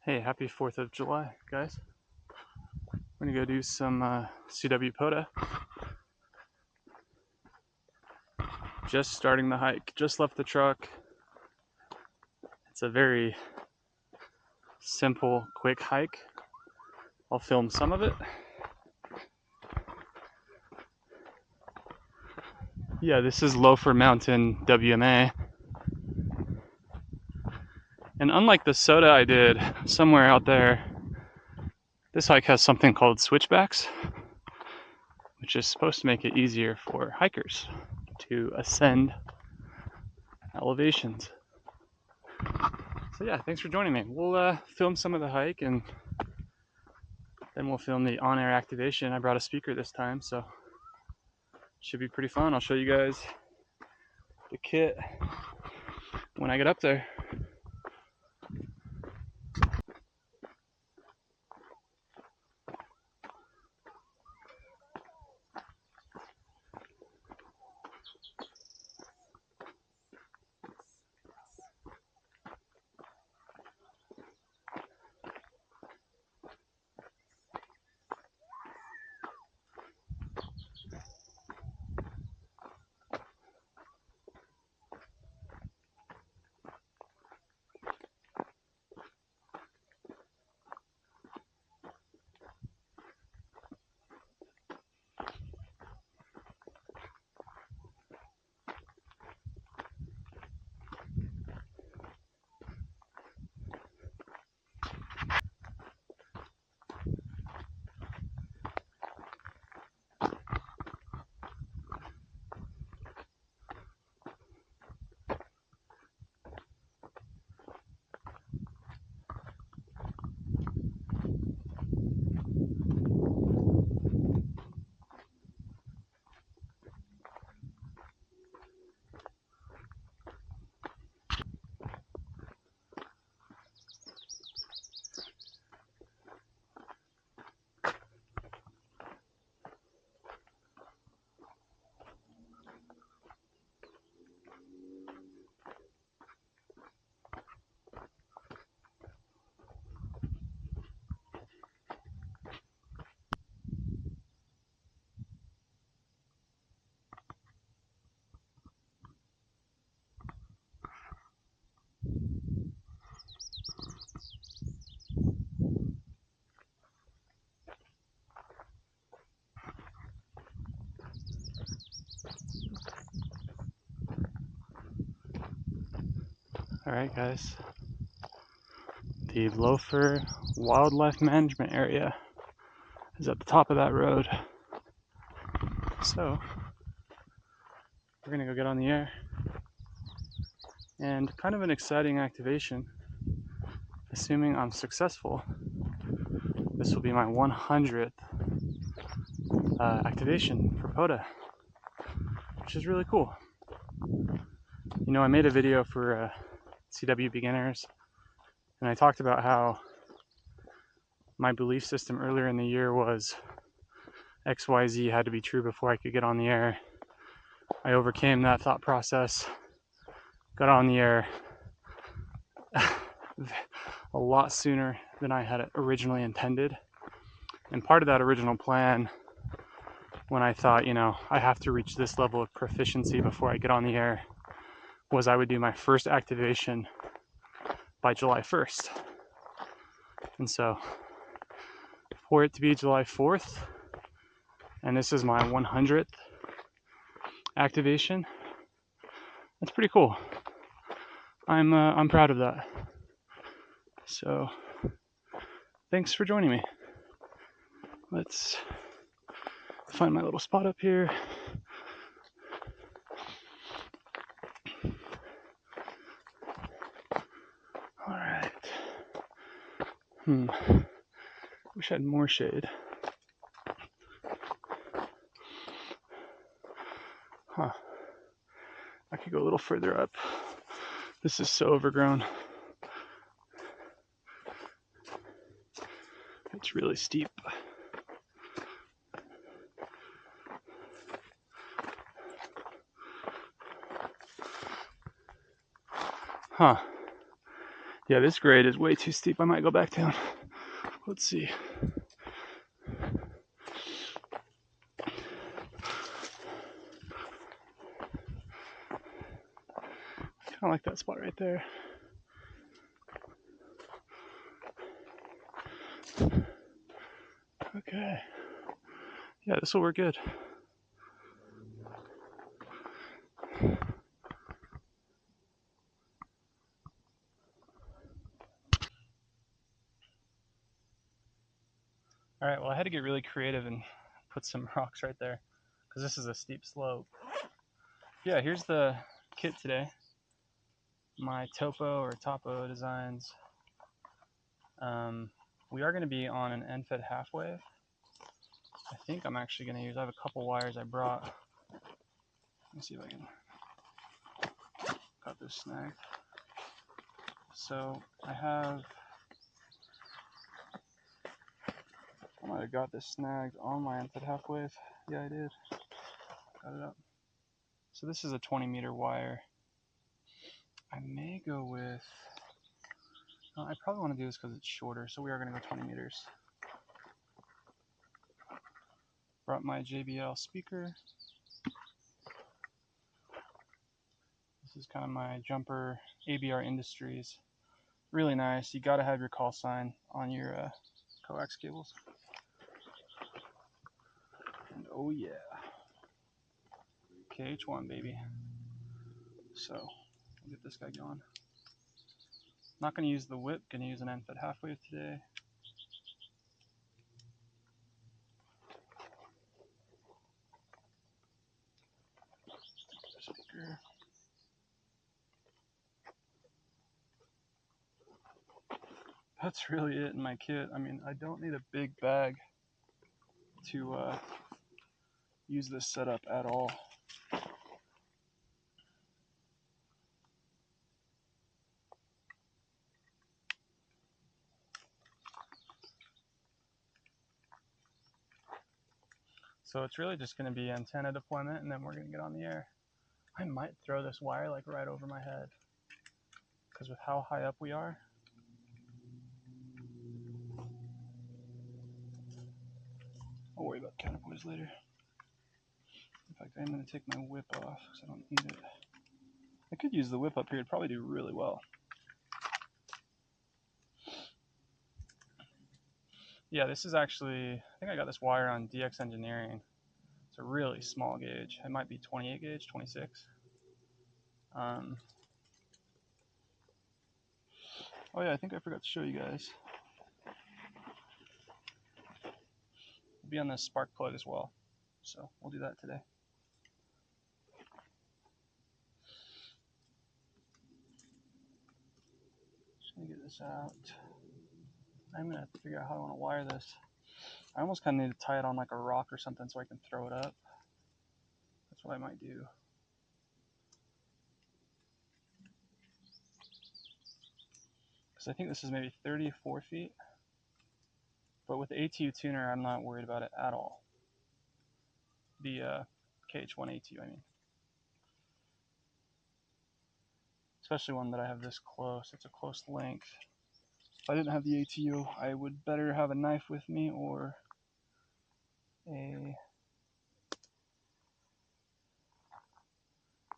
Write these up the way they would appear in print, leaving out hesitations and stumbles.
Hey, happy 4th of July, guys. We're gonna go do some CW Pota. Just starting the hike, just left the truck. It's a very simple, quick hike. I'll film some of it. Yeah, this is Loafer Mountain WMA. And unlike the soda I did somewhere out there, this hike has something called switchbacks, which is supposed to make it easier for hikers to ascend elevations. So yeah, thanks for joining me. We'll film some of the hike and then we'll film the on-air activation. I brought a speaker this time, so should be pretty fun. I'll show you guys the kit when I get up there. All right, guys. The Loafer Wildlife Management Area is at the top of that road. So we're gonna go get on the air. And kind of an exciting activation. Assuming I'm successful, this will be my 100th activation for Pota, which is really cool. You know, I made a video for CW beginners, and I talked about how my belief system earlier in the year was XYZ had to be true before I could get on the air. I overcame that thought process, got on the air a lot sooner than I had originally intended. And part of that original plan, when I thought, you know, I have to reach this level of proficiency before I get on the air, was I would do my first activation by July 1st. And so for it to be July 4th, and this is my 100th activation, that's pretty cool. I'm proud of that. So thanks for joining me. Let's find my little spot up here. All right. Wish I had more shade. Huh. I could go a little further up. This is so overgrown. It's really steep. Huh. Yeah, this grade is way too steep. I might go back down. Let's see. Kind of like that spot right there. Okay. Yeah, this will work good. All right, well, I had to get really creative and put some rocks right there because this is a steep slope. Yeah, here's the kit today. My topo designs. We are going to be on an end-fed half wave. I think I'm actually going to use, I have a couple wires I brought. Let me see if I can, got this snagged. So I might have got this snagged on my end-fed half wave. Yeah, I did. Got it up. So this is a 20-meter wire. I may go with, I probably want to do this because it's shorter, so we are going to go 20 meters. Brought my JBL speaker. This is kind of my jumper, ABR Industries. Really nice. You got to have your call sign on your coax cables. And oh yeah, KH1 baby. So we'll get this guy going. Not going to use the whip, going to use an end-fed half wave today. Speaker. That's really it in my kit. I mean, I don't need a big bag to use this setup at all. So it's really just going to be antenna deployment, and then we're going to get on the air. I might throw this wire like right over my head, because with how high up we are, I'll worry about counterpoise later. In fact, I'm going to take my whip off because I don't need it. I could use the whip up here. It'd probably do really well. Yeah, this is actually, I think I got this wire on DX Engineering. It's a really small gauge. It might be 28 gauge, 26. Oh yeah, I think I forgot to show you guys. We'll be on the spark plug as well. So we'll do that today. Just gonna get this out. I'm gonna have to figure out how I want to wire this. I almost kind of need to tie it on like a rock or something so I can throw it up. That's what I might do. Because I think this is maybe 34 feet. But with the ATU tuner, I'm not worried about it at all. The KH1 ATU, I mean. Especially one that I have this close. It's a close length. If I didn't have the ATU, I would better have a knife with me or a...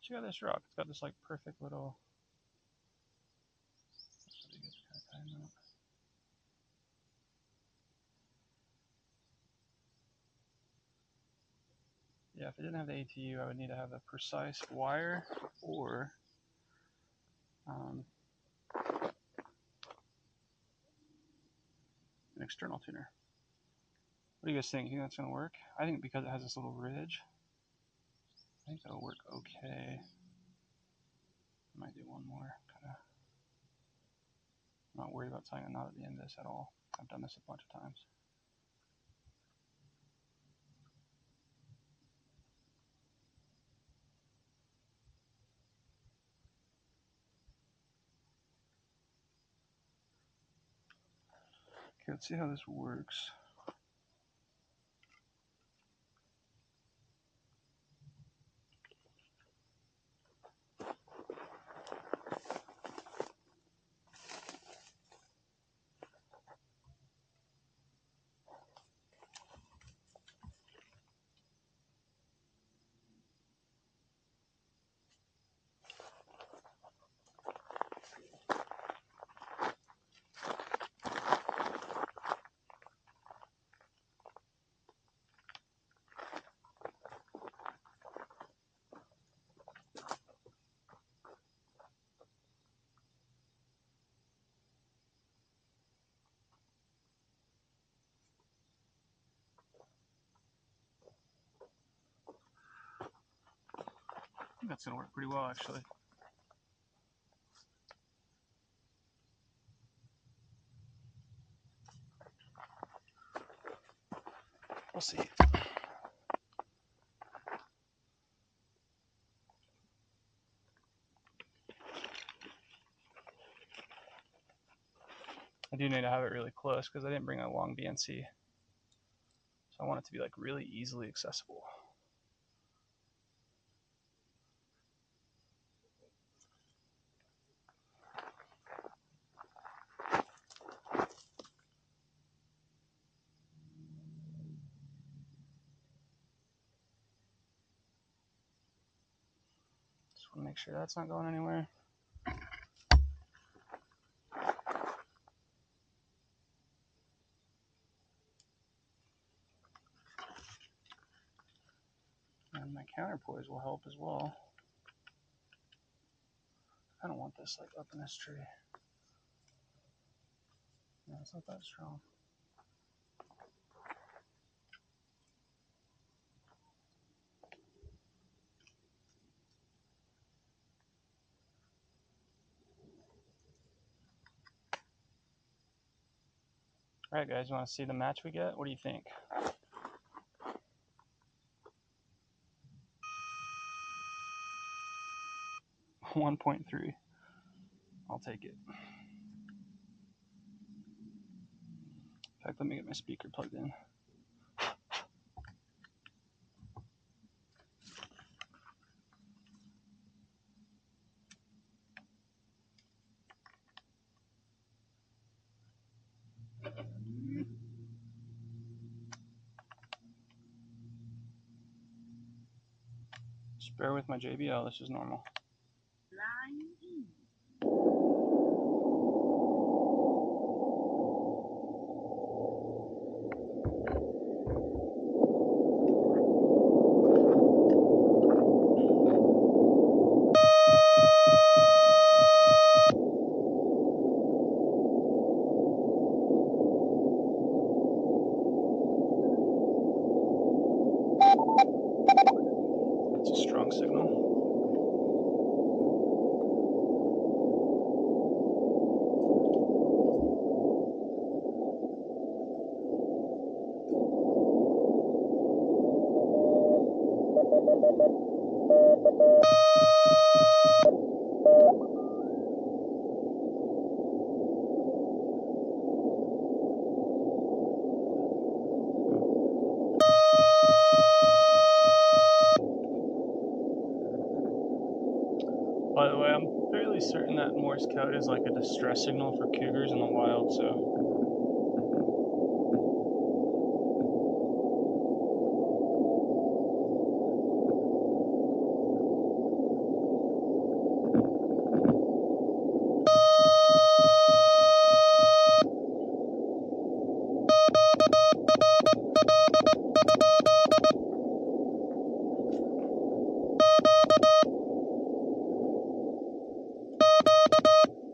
Check out this rock. It's got this like perfect little... Yeah, if I didn't have the ATU, I would need to have a precise wire or an external tuner. What do you guys think? You think that's going to work? I think because it has this little ridge, I think that'll work okay. I might do one more. Kind of. I'm not worried about tying a knot at the end of this at all. I've done this a bunch of times. Okay, let's see how this works. that's going to work pretty well, actually. We'll see. I do need to have it really close because I didn't bring a long BNC. So I want it to be like really easily accessible. Just want to make sure that's not going anywhere. And my counterpoise will help as well. I don't want this like up in this tree. No, it's not that strong. All right, guys, you want to see the match we get? What do you think? 1.3. I'll take it. In fact, let me get my speaker plugged in. Just bear with my JBL, this is normal. It's a strong signal. By the way, I'm fairly certain that Morse code is like a distress signal for cougars in the wild, so.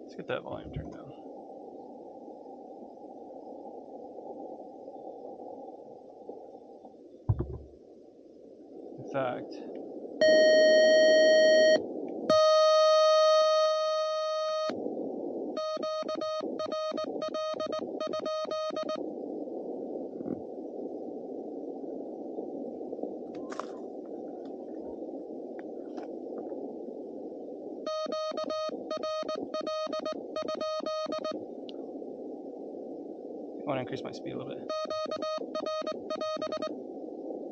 Let's get that volume turned down. In fact, I want to increase my speed a little bit.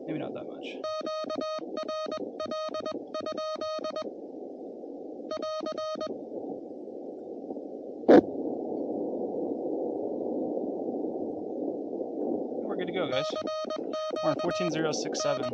Maybe not that much. We're good to go, guys. We're on 14.067.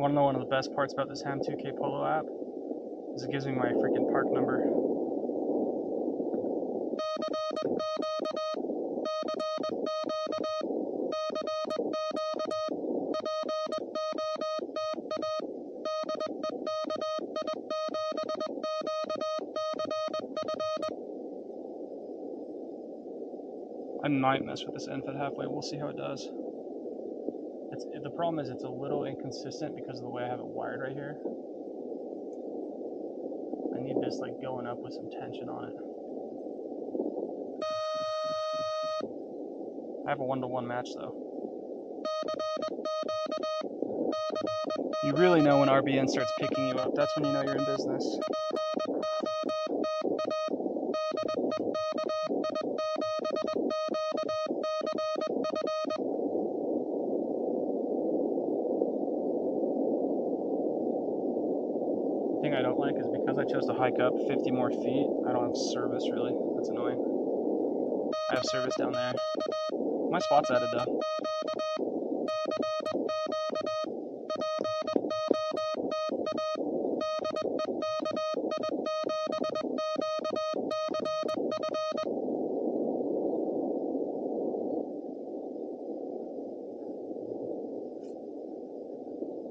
Want to know one of the best parts about this Ham 2K Polo app? It gives me my freaking park number. I might mess with this end-fed halfway. We'll see how it does. The problem is it's a little inconsistent because of the way I have it wired right here. I need this like going up with some tension on it. I have a 1-to-1 match though. You really know when RBN starts picking you up. That's when you know you're in business. The thing I don't like is because I chose to hike up 50 more feet, I don't have service really. That's annoying. I have service down there. My spot's added though.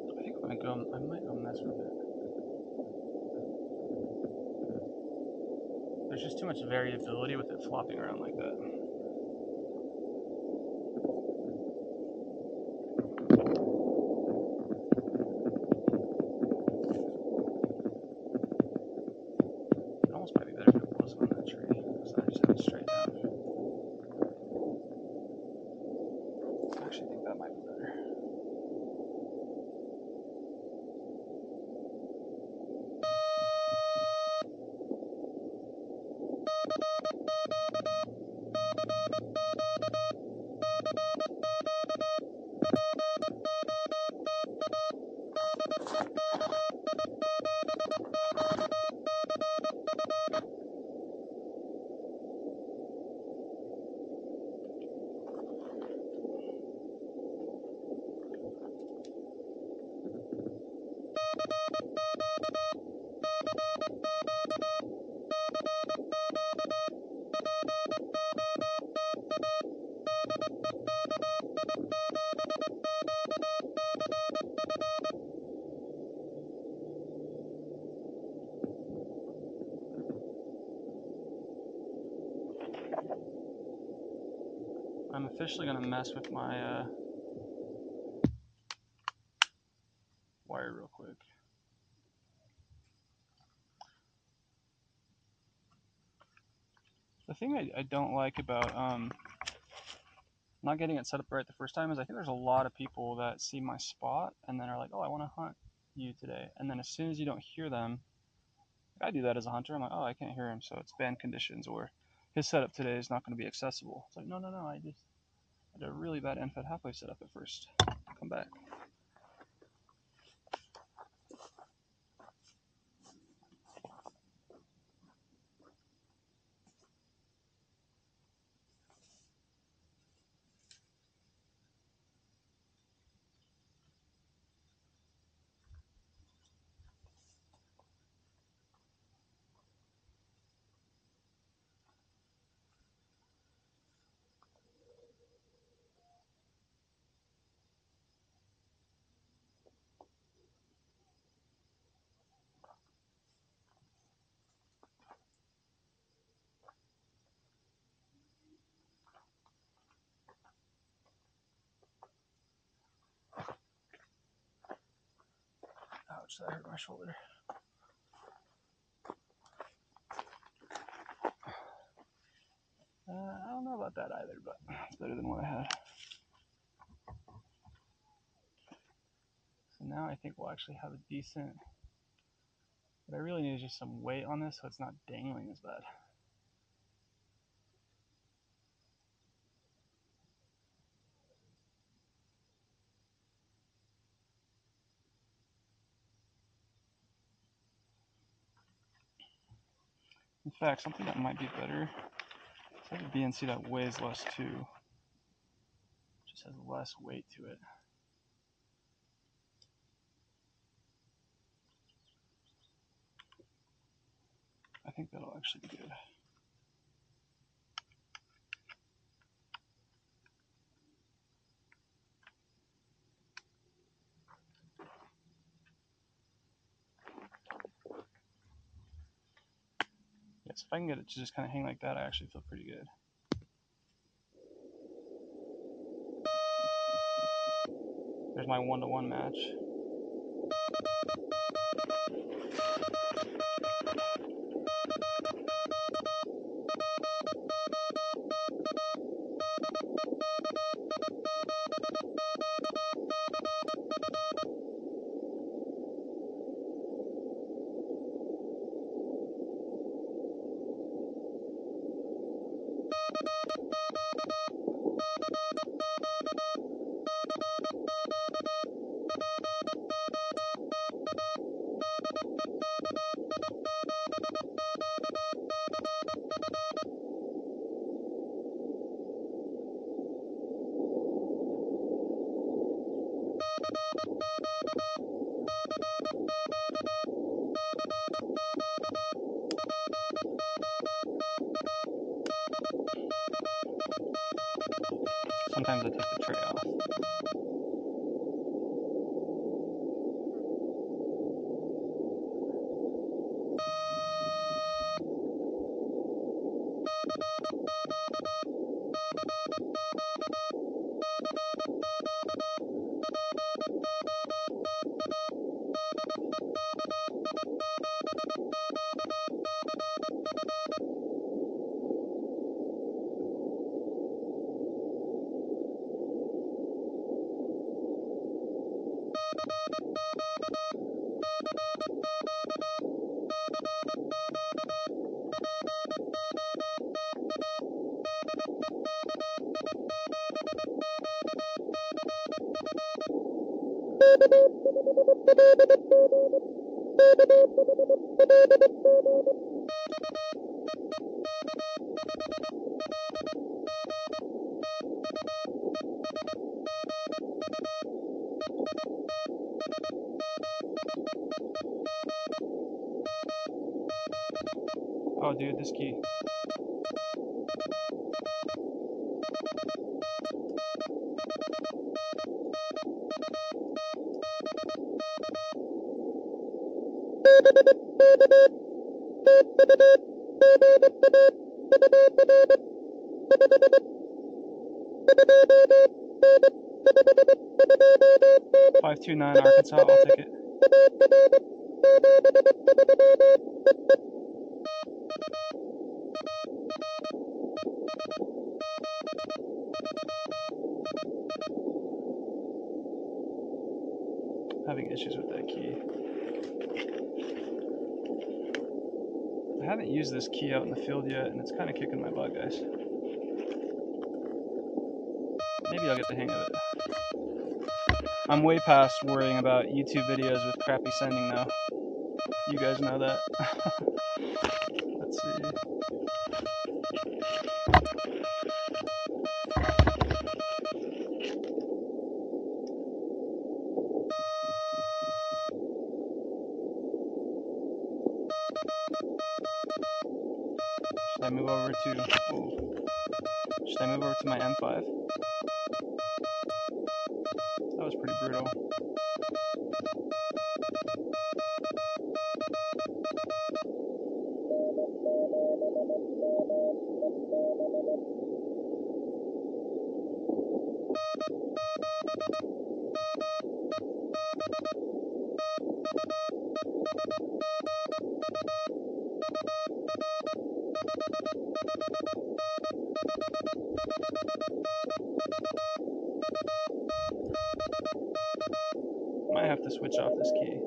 I think I might go mess with it. There's just too much variability with it flopping around like that. It almost might be better if it wasn't on that tree, because then I just have it straight down. I actually think that might be better. I'm officially going to mess with my wire real quick. The thing I don't like about not getting it set up right the first time is I think there's a lot of people that see my spot and then are like, oh, I want to hunt you today. And then as soon as you don't hear them, I do that as a hunter. I'm like, oh, I can't hear him, so it's band conditions, or his setup today is not going to be accessible. It's like, no, I did a really bad end-fed halfway setup at first. Come back. Ouch, that hurt my shoulder. I don't know about that either, but it's better than what I had. So now I think we'll actually have a decent, what I really need is just some weight on this so it's not dangling as bad. In fact, something that might be better is I have a BNC that weighs less too. Just has less weight to it. think that'll actually be good. Yes, if I can get it to just kind of hang like that, I actually feel pretty good. There's my 1-to-1 match. Sometimes I take the tray off. Oh dude, this key. $529 Arkansas, I'll take it. Having issues with that key. I haven't used this key out in the field yet, and it's kind of kicking my butt, guys. Maybe I'll get the hang of it. I'm way past worrying about YouTube videos with crappy sending now. You guys know that. Let's see. Should I move over to, should I move over to my M5? That was pretty brutal. Might have to switch off this key.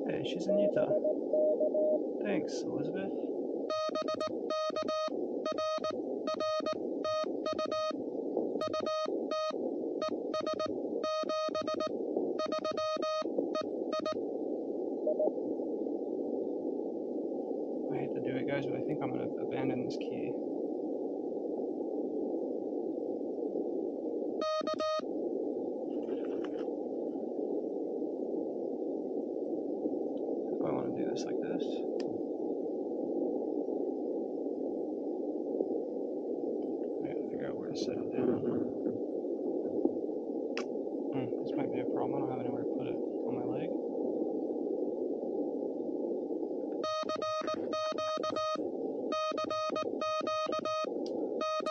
Hey, she's in Utah. Thanks, Elizabeth. I hate to do it, guys, but I think I'm going to abandon this key. do this like this. I gotta figure out where to set it down. This might be a problem. I don't have anywhere to put it on my leg.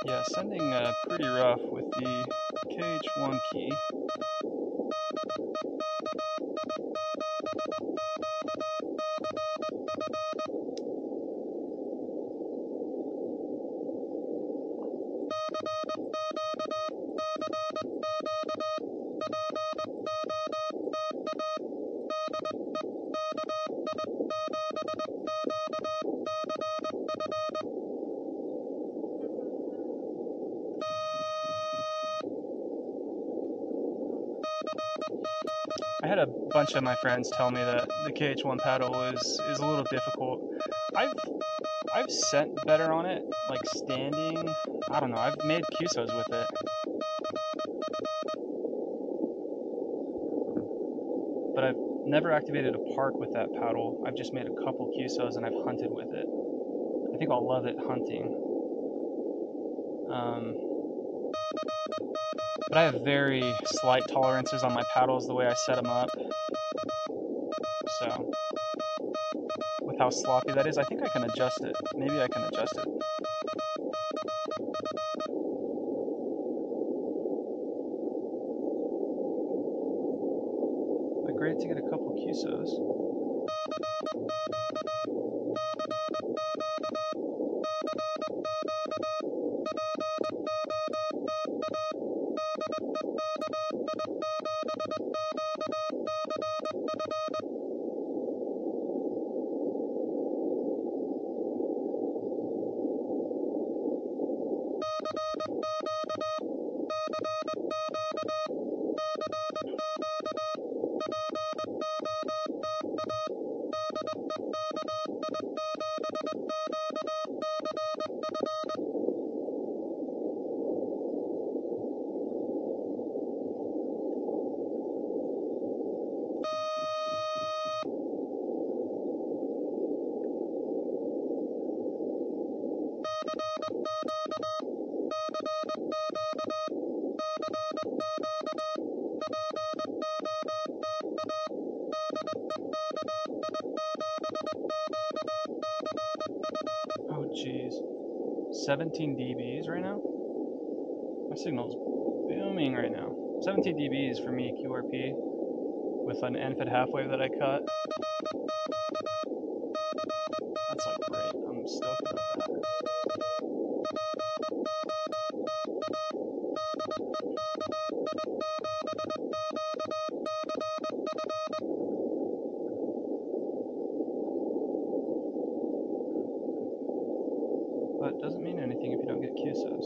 Yeah, sending pretty rough with the KH1 key. I had a bunch of my friends tell me that the KH1 paddle is a little difficult. I've sent better on it, like standing. I don't know. I've made QSOs with it, but I've never activated a park with that paddle. I've just made a couple QSOs and I've hunted with it. I think I'll love it hunting. But I have very slight tolerances on my paddles the way I set them up. So, with how sloppy that is, I think I can adjust it. Maybe I can adjust it. But great to get a couple QSOs. Oh geez, 17 dBs right now? My signal's booming right now. 17 dBs for me, QRP, with an NFID half wave that I cut. That's like great. I'm stoked about that. But it doesn't mean anything if you don't get QSOs.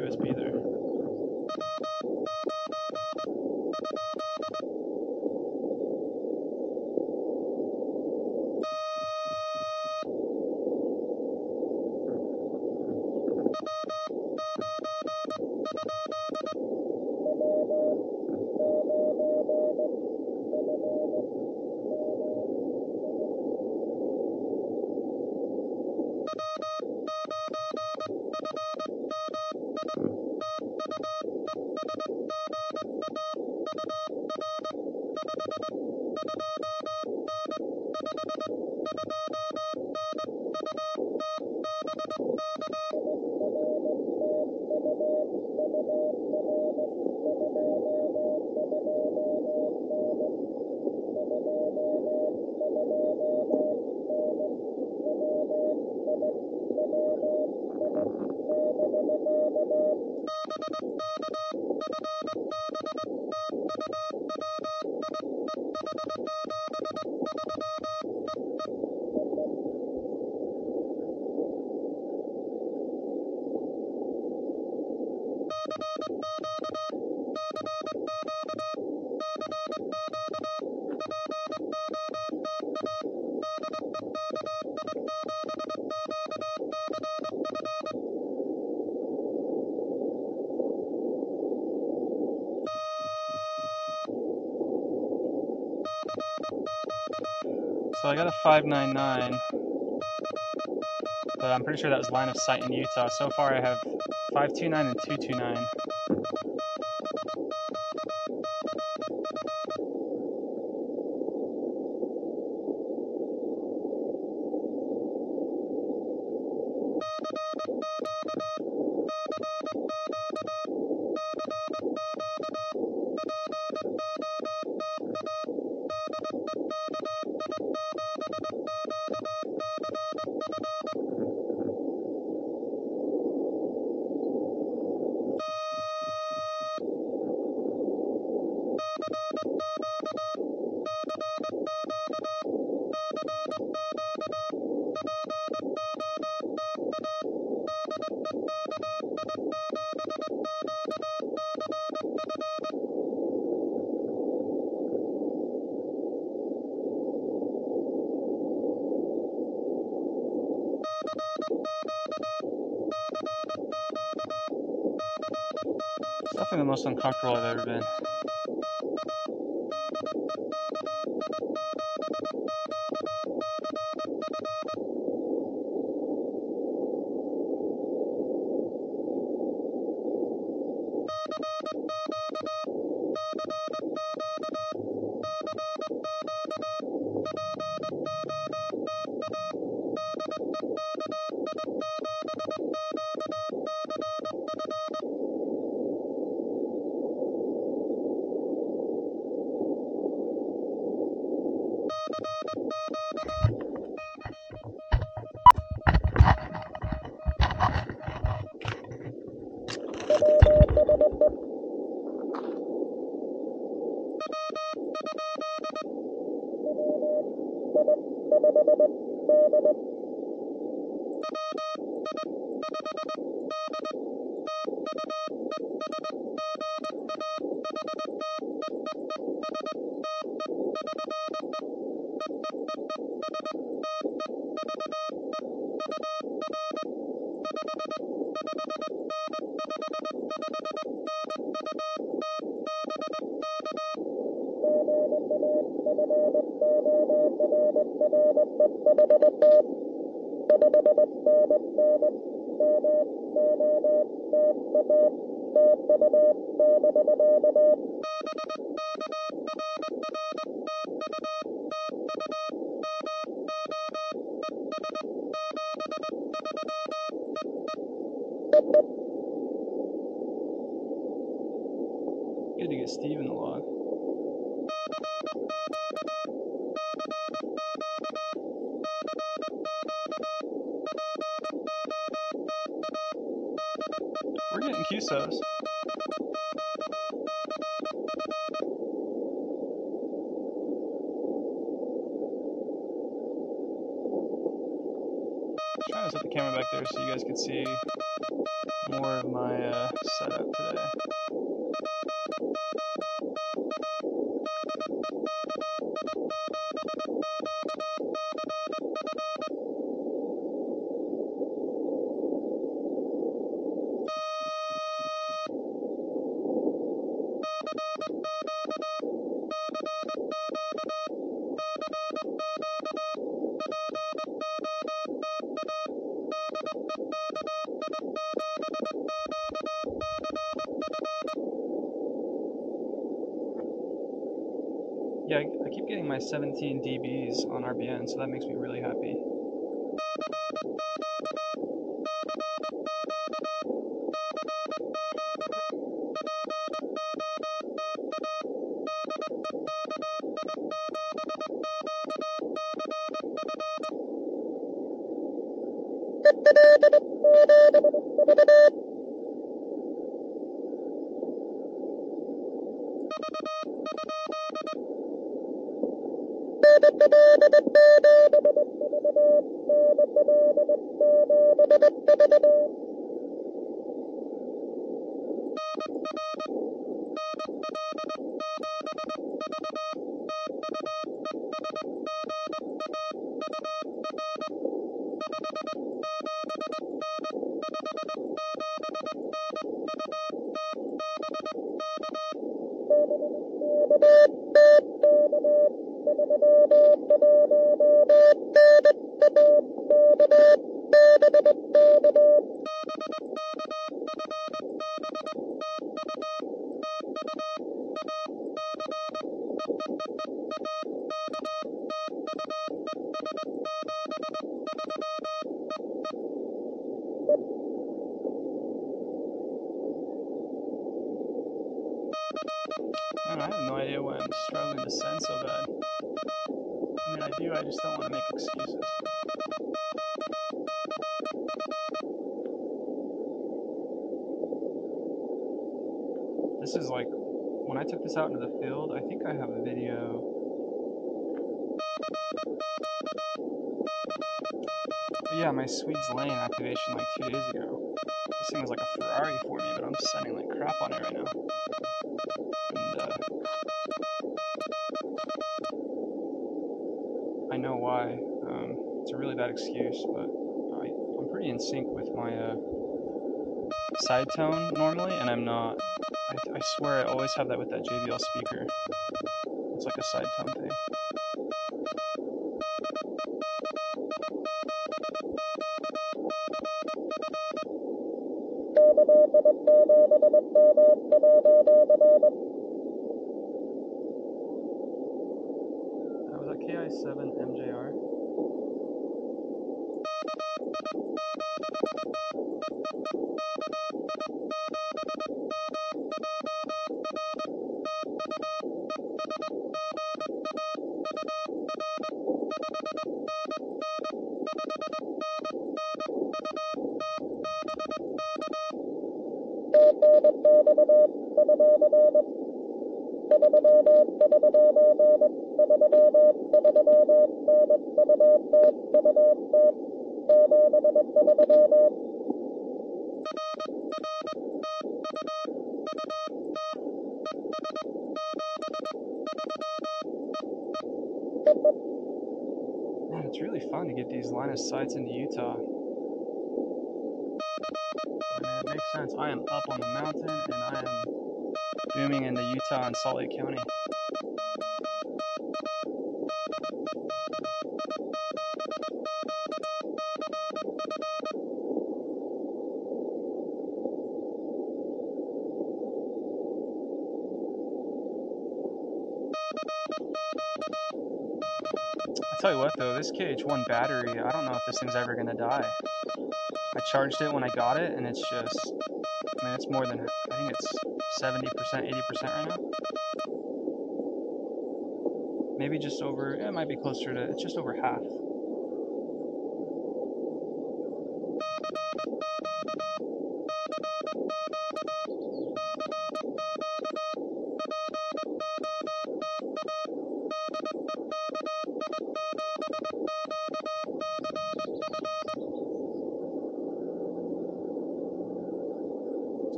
USB there. So I got a 599, but I'm pretty sure that was line of sight in Utah. So far I have 529 and 229. It's definitely the most uncomfortable I've ever been. Good to get Steve in the log. We're getting QSOs. Trying to set the camera back there so you guys could see more of my setup today. Yeah, I keep getting my 17 dBs on RBN, so that makes me really happy. Man, I have no idea why I'm struggling to send so bad. I mean, I do, I just don't want to make excuses. This is like, when I took this out into the field, I think I have a video. But yeah, my Swedes Lane activation like 2 days ago. This thing was like a Ferrari for me, but I'm sending like crap on it right now. And I know why. It's a really bad excuse, but I'm pretty in sync with my side tone normally, and I'm not. I swear I always have that with that JBL speaker. It's like a side tone thing. Was that KI7 MJR? Man, it's really fun to get these line of sights into Utah. I mean, it makes sense. I am up on the mountain and I am booming into Utah and Salt Lake County. I tell you what though, this KH1 battery, I don't know if this thing's ever gonna die. I charged it when I got it and it's just, I mean, it's more than, I think it's 70%, 80% right now. Maybe just over, it might be closer to, it's just over half.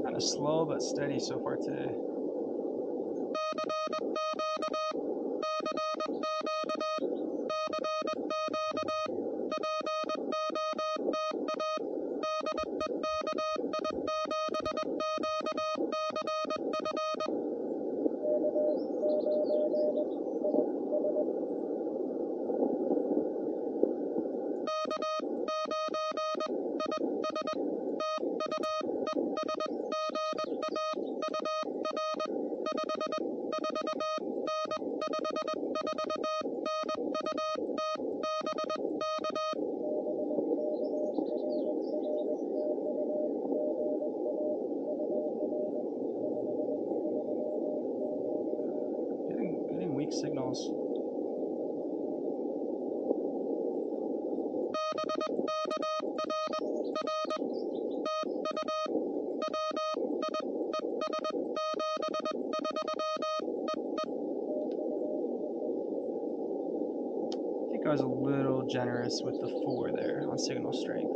Kind of slow but steady so far today. Getting weak signals. I think I was a little generous with the 4 there on signal strength.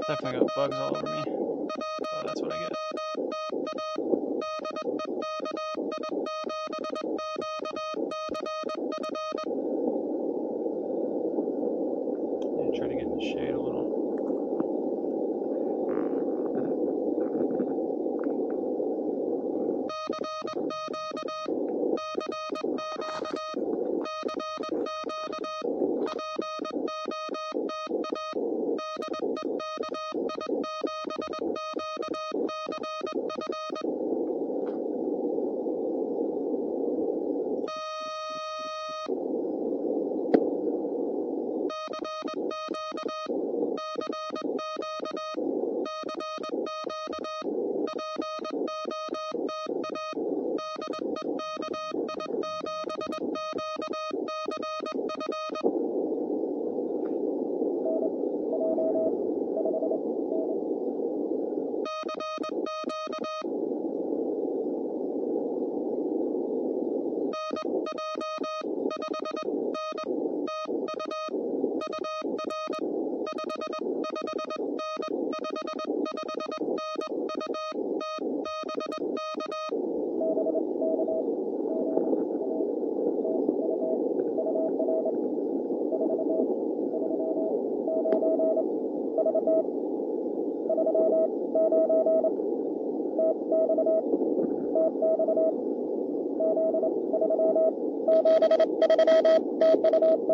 Definitely got bugs all over me. Oh, that's what I get. Yeah, try to get in the shade a little.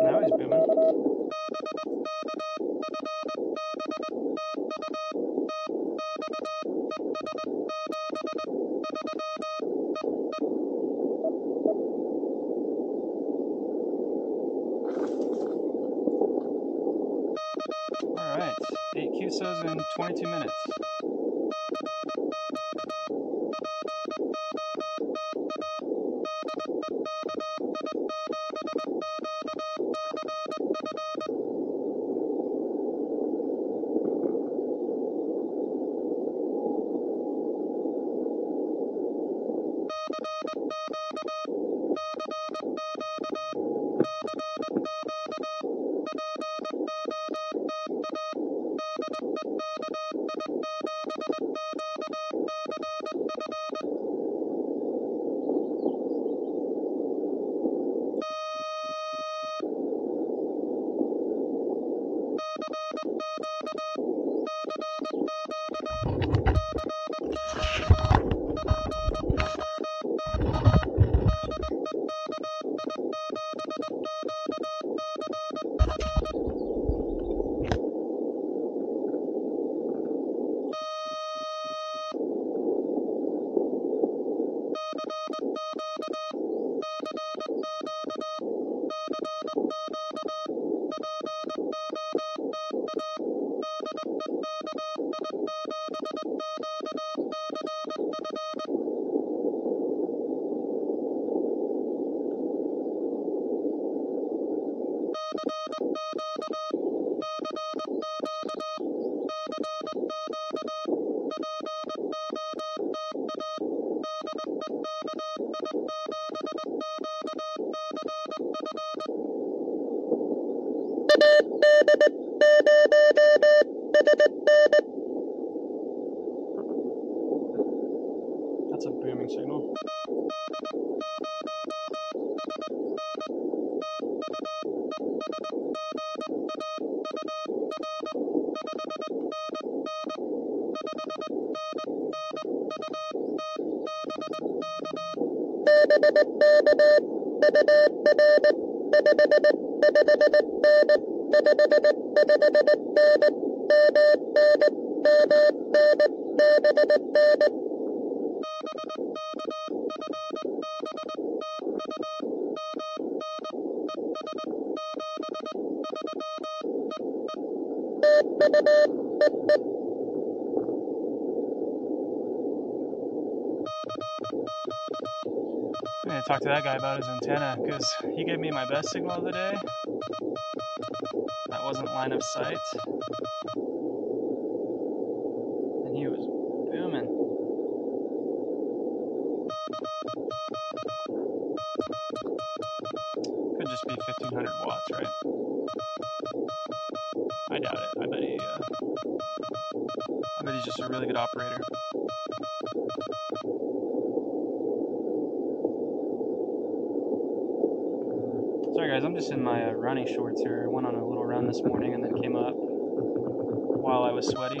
Now he's booming. Alright, 8 QSOs in 22 minutes. That's a booming signal. I'm gonna talk to that guy about his antenna because he gave me my best signal of the day. That wasn't line of sight. And he was booming. Could just be 1500 watts, right? I doubt it. I bet he's just a really good operator. Sorry guys, I'm just in my running shorts here. I went on a little run this morning and then came up while I was sweaty.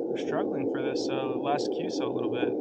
We're struggling for this last QSO a little bit.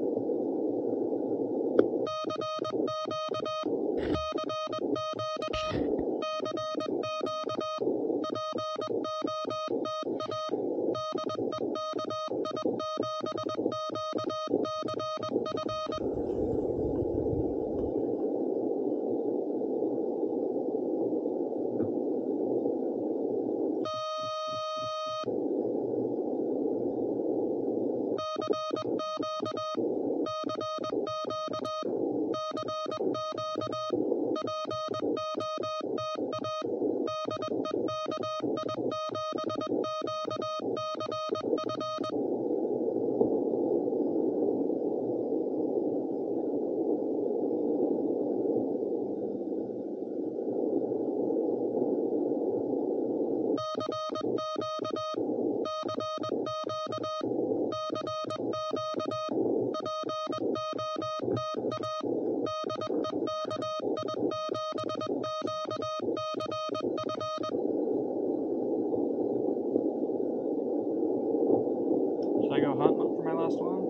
Should I go hunt for my last one?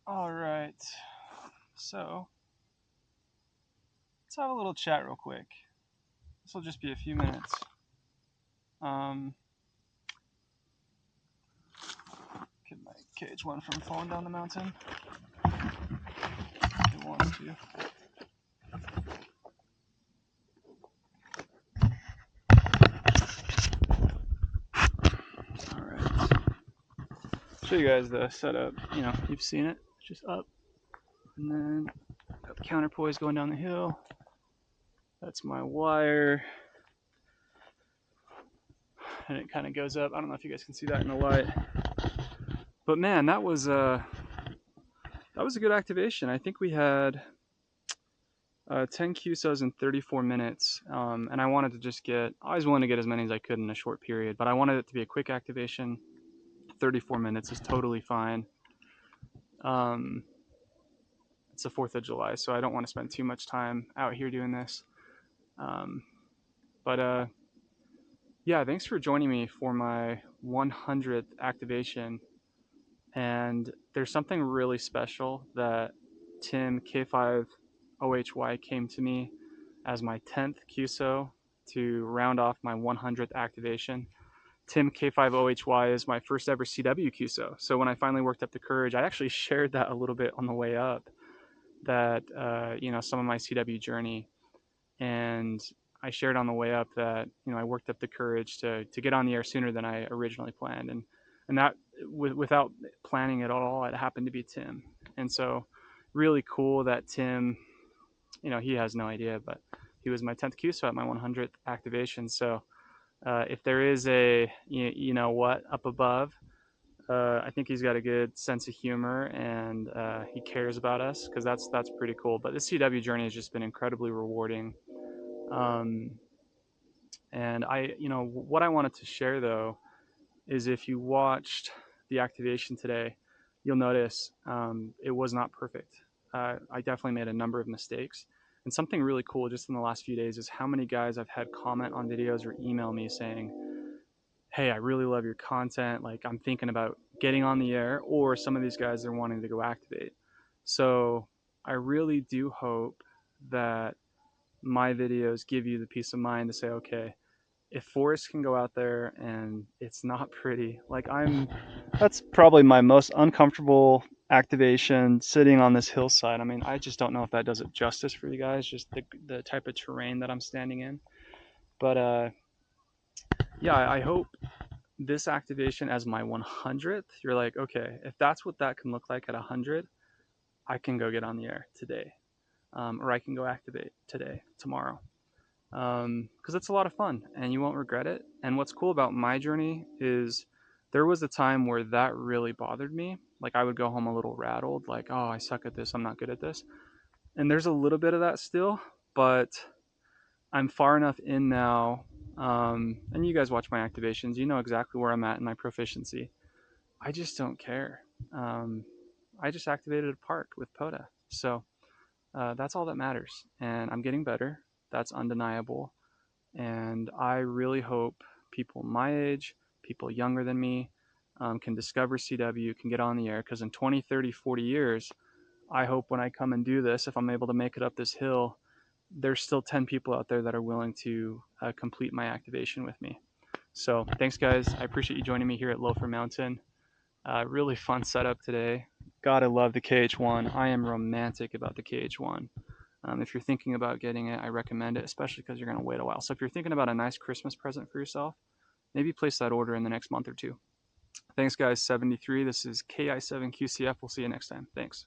All right, so let's have a little chat real quick. This will just be a few minutes. KH1 from falling down the mountain. It wants to. Alright. Show you guys the setup. You know, you've seen it. It's just up. And then got the counterpoise going down the hill. That's my wire. And it kind of goes up. I don't know if you guys can see that in the light. But man, that was a good activation. I think we had 10 QSOs in 34 minutes. And I wanted to just I was willing to get as many as I could in a short period, but I wanted it to be a quick activation. 34 minutes is totally fine. It's the 4th of July, so I don't want to spend too much time out here doing this. Yeah, thanks for joining me for my 100th activation. And there's something really special that Tim K5OHY came to me as my 10th QSO to round off my 100th activation. Tim K5OHY is my first ever CW QSO. So when I finally worked up the courage, I actually shared that a little bit on the way up, that, some of my CW journey. And I shared on the way up that, I worked up the courage to get on the air sooner than I originally planned. And that, without planning at all, it happened to be Tim. And so really cool that Tim, he has no idea, but he was my 10th QSO at my 100th activation. So if there is a, what, up above, I think he's got a good sense of humor, and he cares about us, because that's pretty cool. But the CW journey has just been incredibly rewarding. And what I wanted to share though is, if you watched the activation today, you'll notice it was not perfect. I definitely made a number of mistakes. And something really cool just in the last few days is how many guys I've had comment on videos or email me saying, hey, I really love your content. Like, I'm thinking about getting on the air, or some of these guys are wanting to go activate. So I really do hope that my videos give you the peace of mind to say, okay, if Forrest can go out there and it's not pretty, that's probably my most uncomfortable activation, sitting on this hillside. I mean, I just don't know if that does it justice for you guys, just the type of terrain that I'm standing in. But yeah, I hope this activation as my 100th, you're like, okay, if that's what that can look like at 100, I can go get on the air today, or I can go activate today, tomorrow. Because it's a lot of fun and you won't regret it. And what's cool about my journey is, there was a time where that really bothered me. Like, I would go home a little rattled, like, oh, I suck at this, I'm not good at this. And there's a little bit of that still, but I'm far enough in now. And you guys watch my activations, you know exactly where I'm at in my proficiency. I just don't care. I just activated a park with Pota. So that's all that matters. And I'm getting better. That's undeniable. And I really hope people my age, people younger than me, can discover CW, can get on the air, because in 20, 30, 40 years, I hope when I come and do this, if I'm able to make it up this hill, there's still 10 people out there that are willing to complete my activation with me. So thanks, guys. I appreciate you joining me here at Loafer Mountain. Really fun setup today. Gotta love the KH1. I am romantic about the KH1. If you're thinking about getting it, I recommend it, especially because you're going to wait a while. So if you're thinking about a nice Christmas present for yourself, maybe place that order in the next month or two. Thanks, guys. 73. This is KI7QCF. We'll see you next time. Thanks.